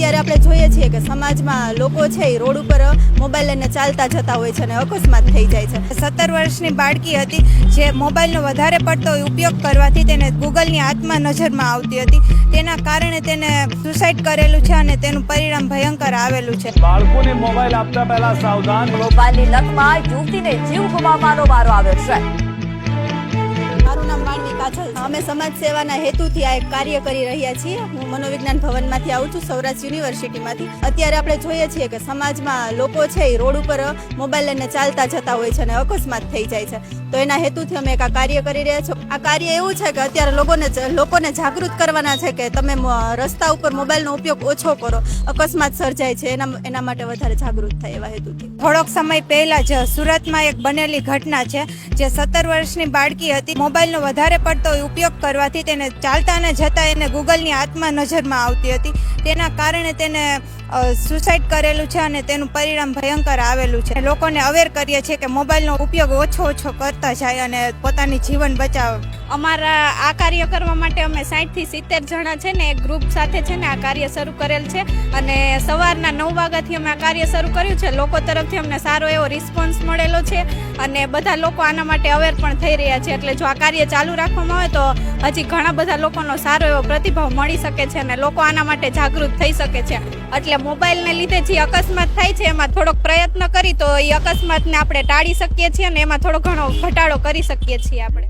અત્યારે આપણે જોઈએ છીએ કે સમાજમાં લોકો છે એ રોડ ઉપર મોબાઈલ લઈને ચાલતા જતા હોય છે અને અકસ્માત થઈ જાય છે. 17 વર્ષની બાળકી હતી જે મોબાઈલનો વધારે પડતો ઉપયોગ કરવાથી તેને ગૂગલની આત્મા નજરમાં આવતી હતી. તેના કારણે તેને સુસાઇડ કરેલું છે અને તેનું પરિણામ ભયંકર આવેલું છે. બાળકોને મોબાઈલ આપતા પહેલા સાવધાન. મોબાઈલની લતમાં યુવતીને જીવ ગુમાવવાનો વારો આવ્યો છે. મારું નામ માનવી કાજલ. અમે સમાજ સેવાના હેતુથી આ એક કાર્ય કરી રહ્યા છીએ. હું મનોવિજ્ઞાન ભવનમાંથી આવું છું, સૌરાષ્ટ્ર યુનિવર્સિટીમાંથી. અત્યારે આપણે જોઈએ છીએ કે સમાજમાં લોકો છે એ રોડ ઉપર મોબાઈલ લઈને ચાલતા જતા હોય છે અને અકસ્માત થઈ જાય છે. તો એના હેતુથી અમે એક આ કાર્ય કરી રહ્યા છીએ. આ કાર્ય એવું છે કે અત્યારે લોકોને જાગૃત કરવાના છે કે તમે રસ્તા ઉપર મોબાઈલનો ઉપયોગ ઓછો કરો, અકસ્માત સર્જાય છે એના માટે વધારે જાગૃત થાય એવા હેતુથી. થોડોક સમય પહેલા જ સુરતમાં એક બનેલી ઘટના છે જે 17 વર્ષની બાળકી હતી. મોબાઈલનો વધારે પડતો ઉપયોગ કરવાથી તેને ચાલતા ને જતા એને ગૂગલની આત્મા નજરમાં આવતી હતી. તેના કારણે તેને સુસાઇડ કરેલું છે અને તેનું પરિણામ ભયંકર આવેલું છે. લોકોને અવેર કરીએ છીએ કે મોબાઈલનો ઉપયોગ ઓછો કરતા જાય અને પોતાની જીવન બચાવે. અમારા આ કાર્ય કરવા માટે અમે 60 થી 70 જણા છે ને એક ગ્રુપ સાથે છે ને આ કાર્ય શરૂ કરેલ છે અને સવારના 9 વાગ્યાથી અમે આ કાર્ય શરૂ કર્યું છે. લોકો તરફથી અમને સારો એવો રિસ્પોન્સ મળેલો છે અને બધા લોકો આના માટે અવેર પણ થઈ રહ્યા છે. એટલે જો આ કાર્ય ચાલુ રાખવામાં આવે તો હજી ઘણા બધા લોકોનો સારો એવો પ્રતિભાવ મળી શકે છે અને લોકો આના માટે જાગૃત થઈ શકે છે. એટલે મોબાઈલને લીધે જે અકસ્માત થાય છે એમાં થોડોક પ્રયત્ન કરી તો એ અકસ્માતને આપણે ટાળી શકીએ છીએ અને એમાં થોડો ઘણો ઘટાડો કરી શકીએ છીએ આપણે.